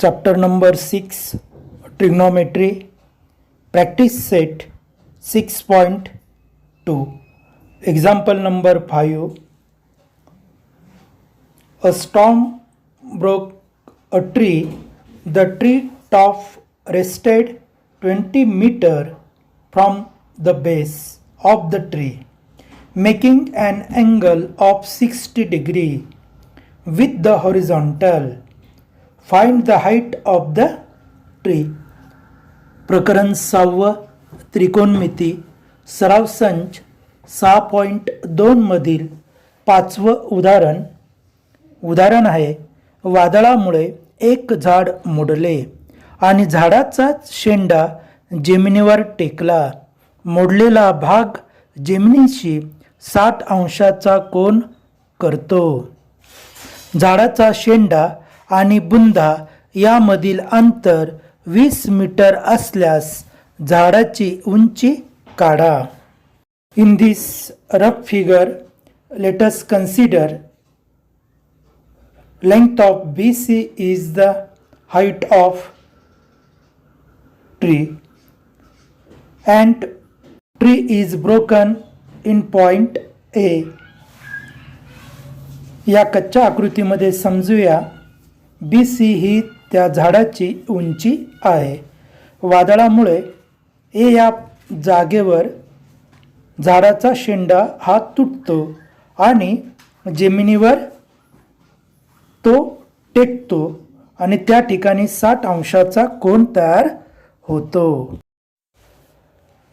Chapter number 6, Trigonometry, Practice Set 6.2. Example number 5. A storm broke a tree. The tree top rested 20 meters from the base of the tree, making an angle of 60 degrees with the horizontal. Find the height of the tree. प्रकरण 6 त्रिकोणमिती सराव संच 6.2 मधील 5वं उदाहरण आहे. वादळामुळे एक झाड मोडले आणि झाडाचा शेंडा जमिनीवर टेकला. मोडलेला भाग जमिनीशी 60 अंशाचा कोन करतो. झाडाचा शेंडा आणि बुंदा यामधील अंतर 20 मीटर असल्यास झाडाची उंची काढा. In this rough figure, let us consider length of BC is the height of tree and tree is broken in point A. या कच्च्या आकृतीमध्ये समजूया BC ही त्या झाडाची उंची आहे. वादळामुळे A या जागेवर झाडाचा शेंडा हा तुटतो आणि जमिनीवर तो टेकतो आणि त्या ठिकाणी 60 अंशाचा कोन तयार होतो.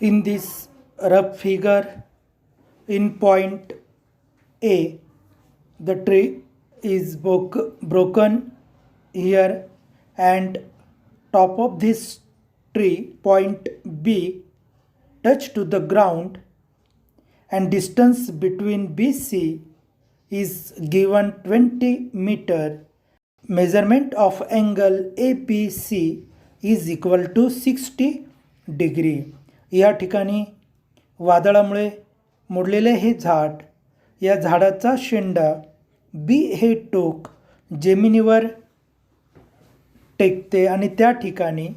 In this rough figure, in point A, the tree is broken here and top of this tree, point B, touch to the ground, and distance between BC is given 20 meter. Measurement of angle APC is equal to 60 degree. या ठिकाणी वादळामुळे मोडलेले हे झाड, या झाडाचा शेंडा बी हे टोक जमिनीवर टेकते आणि त्या ठिकाणी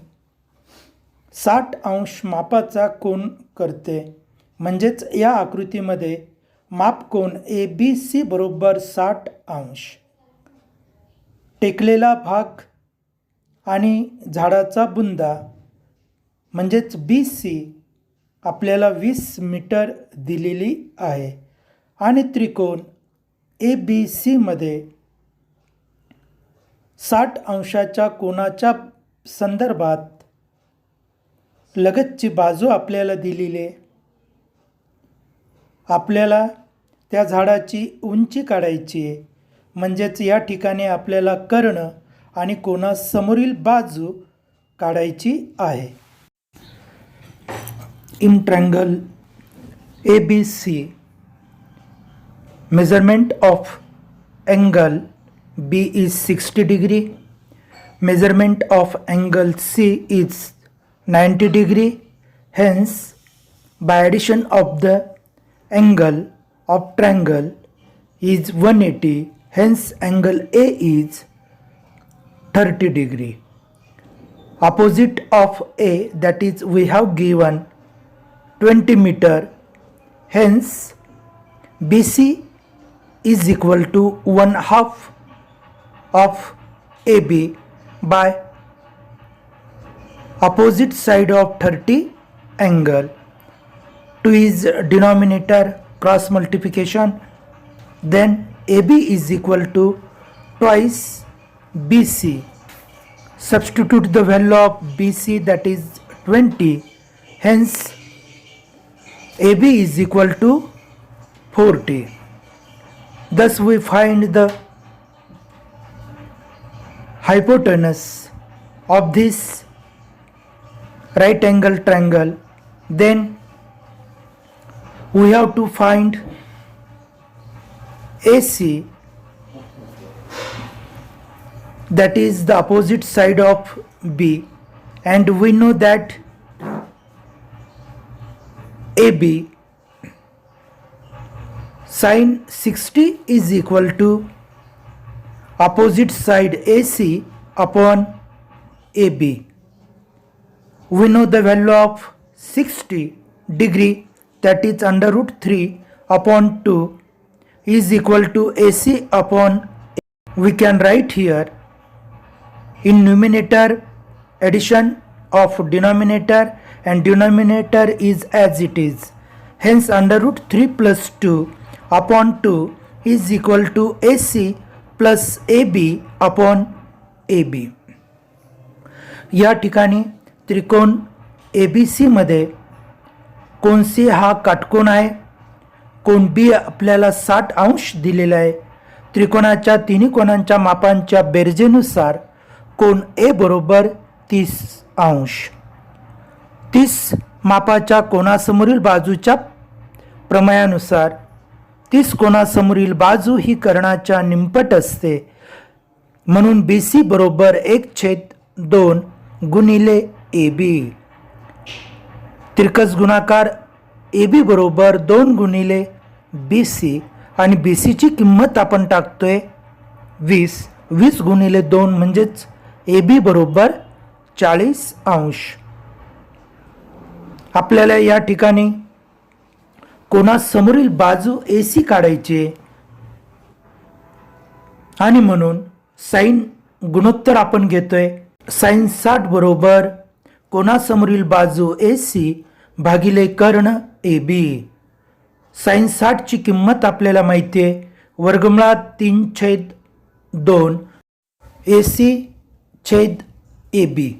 60 अंश मापाचा कोन करते. म्हणजेच या आकृतीमध्ये मापकोन ABC बरोबर 60 अंश. टेकलेला भाग आणि झाडाचा बुंदा म्हणजेच BC आपल्याला 20 मीटर दिलेली आहे आणि त्रिकोण ABC मध्ये 60 अंशाच्या कोनाच्या संदर्भात लगतची बाजू आपल्याला दिलेली आहे. आपल्याला त्या झाडाची उंची काढायची आहे. म्हणजेच या ठिकाणी आपल्याला कर्ण आणि कोनासमोरील बाजू काढायची आहे. In triangle ABC, measurement of angle B is 60 degree, measurement of angle C is 90 degree. Hence, by addition of the angle of triangle is 180. Hence, angle A is 30 degree. Opposite of A, that is, we have given 20 meter. Hence, BC is equal to 1/2 of AB by opposite side of 30 angle. 2 is denominator, cross multiplication. Then AB is equal to twice BC. Substitute the value of BC, that is 20. Hence AB is equal to 40. Thus we find the hypotenuse of this right angle triangle. Then we have to find AC, that is the opposite side of B, and we know that AB sin 60 is equal to opposite side AC upon AB. We know the value of 60 degree, that is under root 3 upon 2 is equal to AC upon A. We can write here in numerator addition of denominator and denominator is as it is. Hence under root 3 plus 2 upon 2 is equal to AC plus AB upon AB. या ठिकाणी त्रिकोण ABC मध्ये कोन C हा काटकोन आहे, कोन B आपल्याला 60 अंश दिलेला आहे. त्रिकोणाच्या तिन्ही कोनांच्या मापांच्या बेरजेनुसार कोन A बरोबर 30 अंश. 30 मापाच्या कोनासमोरील बाजूच्या प्रमेयानुसार 30 कोनासमोरील बाजू ही कर्णाच्या निमपट असते, म्हणून BC बरोबर 1/2 गुणिले AB. तिरकस गुणाकार AB बरोबर 2 गुणिले BC आणि BC ची किंमत आपण टाकतोय 20. 20 गुणिले 2 म्हणजेच AB बरोबर 40 अंश. आपल्याला या ठिकाणी कोनासमोरील बाजू AC काढायची आणि म्हणून साइन गुणोत्तर आपण घेतोय. साइन 60 बरोबर कोनासमोरील बाजू AC भागिले कर्ण AB. साइन 60 ची किंमत आपल्याला माहिती आहे, वर्गमुळात 3/2 AC छेद AB.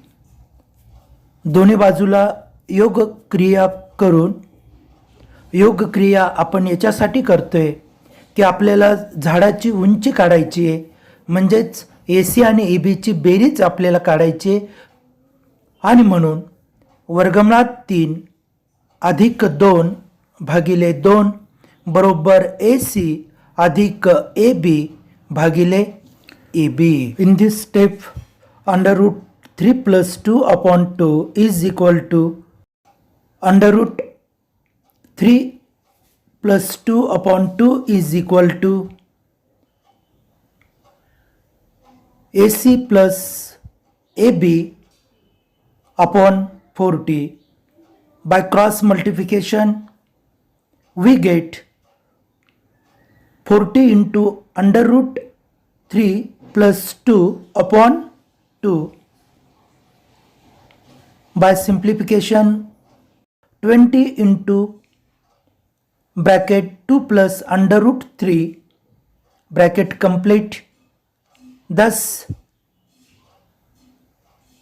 दोन्ही बाजूला योग क्रिया करून, योग क्रिया आपण याच्यासाठी करतोय की आपल्याला झाडाची उंची काढायची आहे, म्हणजेच AC आणि AB ची बेरीज आपल्याला काढायची आहे. आणि म्हणून वर्गमुळात 3 अधिक 2 भागिले 2 बरोबर AC अधिक AB भागिले AB. In this step under root 3 plus 2 upon 2 is equal to under root 3 plus 2 upon 2 is equal to AC plus AB upon 40. By cross multiplication we get 40 into under root 3 plus 2 upon 2. By simplification 20 into bracket 2 plus under root 3 bracket complete. Thus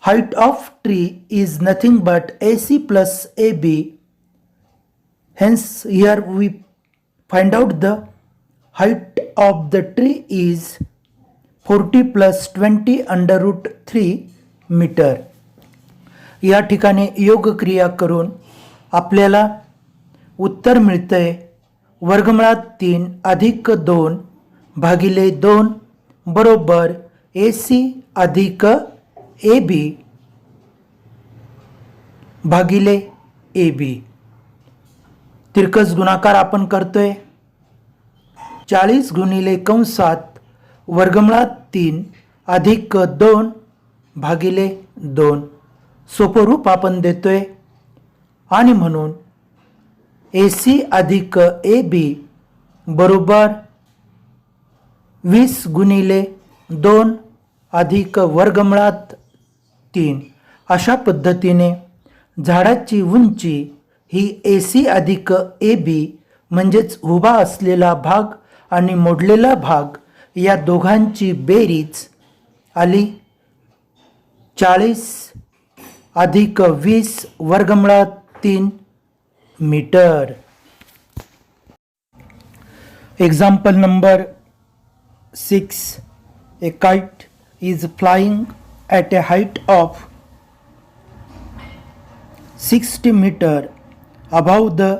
height of tree is nothing but AC plus AB. Hence here we find out the height of the tree is 40 plus 20 under root 3 meter. या ठिकाणी योग क्रिया करून आपल्याला उत्तर मिळतंय वर्गमुळात 3 अधिक 2 भागिले 2 बरोबर AC अधिक AB भागिले AB. तिरकस गुणाकार आपण करतोय 40 गुणिले कंसात वर्गमुळात 3 अधिक 2 भागिले 2. सोपं रूप आपण देतोय आणि म्हणून AC अधिक AB बरोबर 20 गुणिले 2 अधिक वर्गमुळात 3. अशा पद्धतीने झाडाची उंची ही AC अधिक AB म्हणजेच उभा असलेला भाग आणि मोडलेला भाग या दोघांची बेरीज आली 40 अधिक 20 वर्गमुळात 3 metre. Example number 6. A kite is flying at a height of 60 meter above the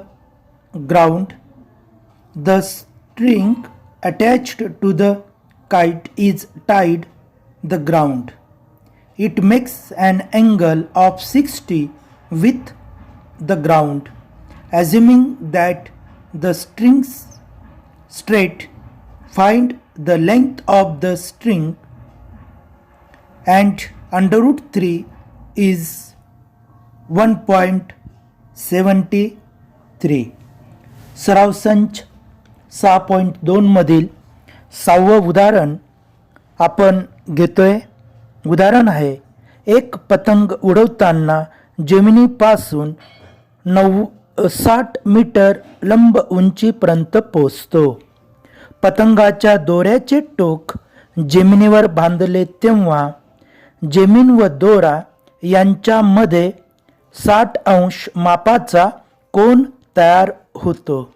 ground. The string attached to the kite is tied the ground. It makes an angle of 60 with the ground. Assuming that the strings straight, find the length of the string and √3 is 1.73. सराव संच 6.2 मधील 6वं उदाहरण आपण घेतोय. उदाहरण आहे, एक पतंग उडवताना जमिनीपासून 60 मीटर लंब उंचीपर्यंत पोहोचतो. पतंगाच्या दोऱ्याचे टोक जमिनीवर बांधले तेव्हा जमीन व दोरा यांच्यामध्ये 60 अंश मापाचा कोन तयार होतो.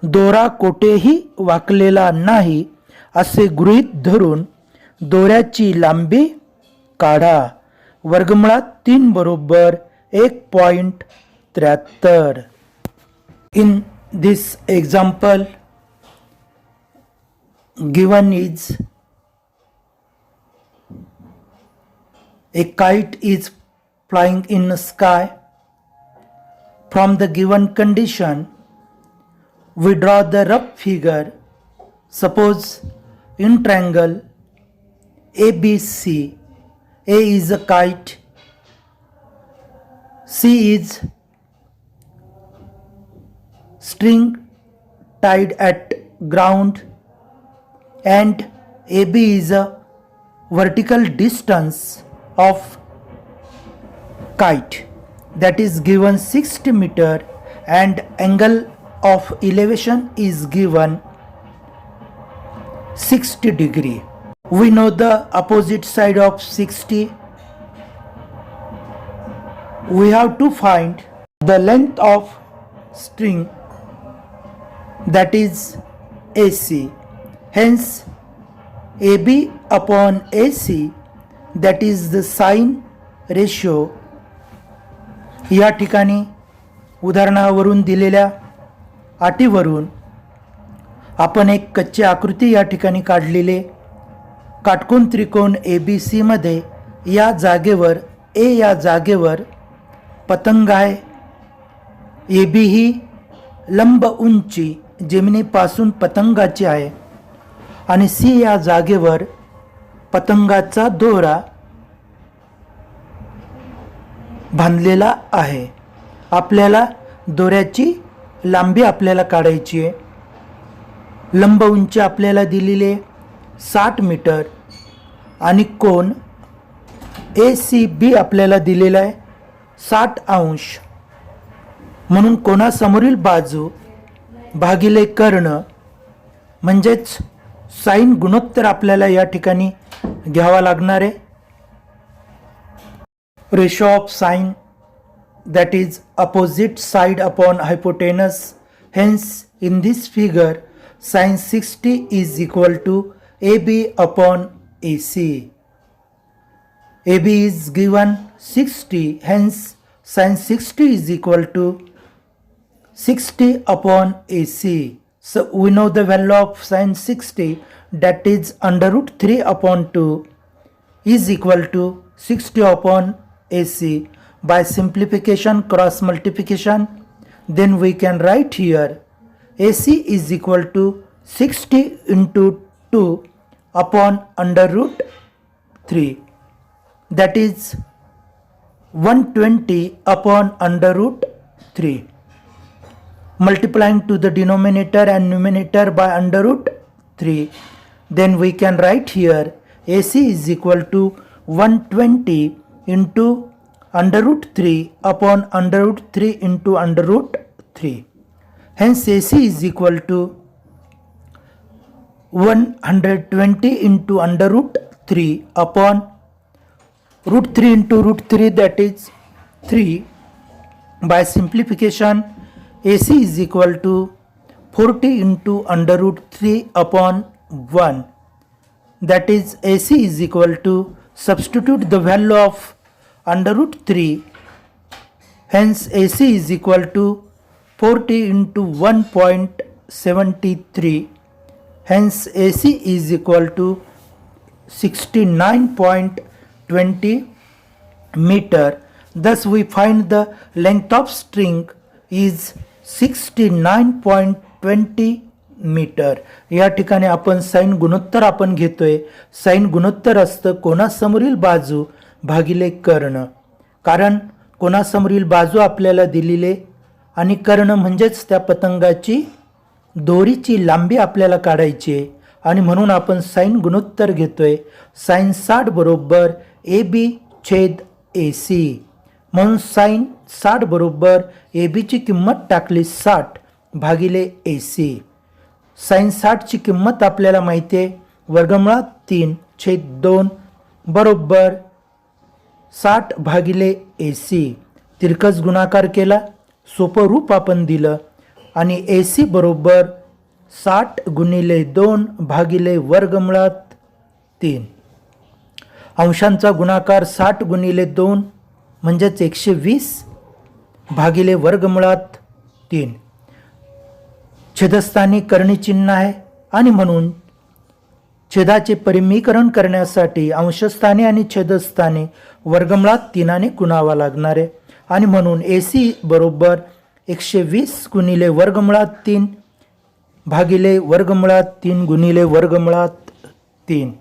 दोरा कोठेही वाकलेला नाही असे गृहीत धरून दोऱ्याची लांबी काढा. वर्गमुळात 3 बरोबर 1.73. In this example, given is a kite is flying in the sky. From the given condition, we draw the rough figure. Suppose in triangle ABC, A is a kite, C is string tied at ground, and AB is a vertical distance of kite, that is given 60 meter, and angle of elevation is given 60 degree. We know the opposite side of 60. We have to find the length of string, that is AC. Hence AB upon AC, that is the sine ratio. या ठिकाणी उदाहरणावरून दिलेल्या अटीवरून आपण एक कच्ची आकृती या ठिकाणी काढलेले. काटकोन त्रिकोण ABC मध्ये या जागेवर A या जागेवर पतंग आहे. AB ही लंब उंची जमिनीपासून पतंगाची आहे आणि C या जागेवर पतंगाचा दोरा बांधलेला आहे. आपल्याला दोऱ्याची लांबी आपल्याला काढायची आहे. लंब उंची आपल्याला दिलेली 60 मीटर आणि कोन ACB आपल्याला दिलेला आहे 60 अंश. म्हणून कोनासमोरील बाजू भागिले कर्ण म्हणजेच साइन गुणोत्तर आपल्याला या ठिकाणी घ्यावा लागणार आहे. Ratio of sine, that is opposite side upon hypotenuse. Hence in this figure sin 60 is equal to AB upon AC. AB is given 60, hence sin 60 is equal to 60 upon AC. So we know the value of sin 60, that is √3 upon 2 is equal to 60 upon AC. By simplification, cross multiplication, then we can write here AC is equal to 60 into 2 upon √3, that is 120 upon √3. Multiplying to the denominator and numerator by √3, then we can write here AC is equal to 120 into √3 upon √3 into √3. Hence AC is equal to 120 into √3 upon √3 into √3, that is 3. By simplification, AC is equal to 40 into √3 upon 1, that is AC is equal to, substitute the value of √3, hence AC is equal to 40 into 1.73, hence AC is equal to 69.20 meter. Thus we find the length of string is 69.20 metre. या ठिकाणी आपण sign गुणोत्तर आपण घेतोय. Sign गुणोत्तर असतं कोनासमोरील बाजू भागिले कर्ण. कारण कोणासमोरील बाजू आपल्याला दिलेले आणि कर्ण म्हणजेच त्या पतंगाची दोरीची लांबी आपल्याला काढायची आहे आणि म्हणून आपण साइन गुणोत्तर घेतोय. साइन 60 बरोबर AB छेद AC. म्हणून साइन 60 बरोबर ABची किंमत टाकली 60 भागिले AC. साइन 60ची किंमत आपल्याला माहिती आहे, वर्गमुळात 3 छेद 2 बरोबर 60 भागिले AC. तिरकस गुणाकार केला, सोपं रूप आपण दिलं आणि AC बरोबर 60 गुणिले 2 भागिले वर्गमुळात 3. अंशांचा गुणाकार 60 गुणिले 2 म्हणजेच 120 भागिले वर्गमुळात 3. छेदस्थानी कर्णी चिन्ह आहे आणि म्हणून छेदाचे परिमीकरण करण्यासाठी अंशस्थानी आणि छेदस्थानी वर्गमुळात 3ने गुणावा लागणार आहे आणि म्हणून AC बरोबर 120 गुणिले वर्गमुळात 3 भागिले वर्गमुळात 3 गुणिले वर्गमुळात 3.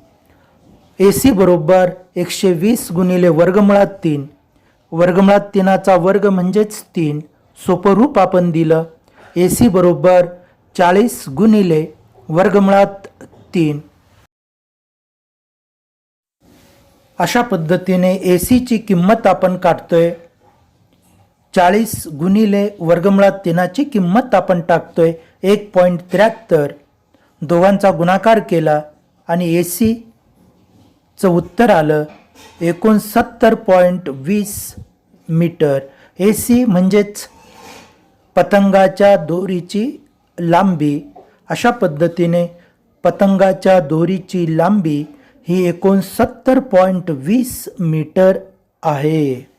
AC बरोबर 120 गुणिले वर्गमुळात 3, वर्गमुळात 3चा वर्ग म्हणजेच 3. सोपं रूप आपण दिलं. AC बरोबर 40 गुणिले वर्गमुळात 3. अशा पद्धतीने ACची किंमत आपण काढतोय. 40 गुणिले वर्गमुळात 3ची किंमत आपण टाकतोय 1.73. दोघांचा गुणाकार केला आणि ACचं उत्तर आलं 69.20 मीटर. AC म्हणजेच पतंगाच्या दोरीची लांबी. अशा पद्धतीने पतंगाच्या दोरीची लांबी ही 69.20 मीटर आहे.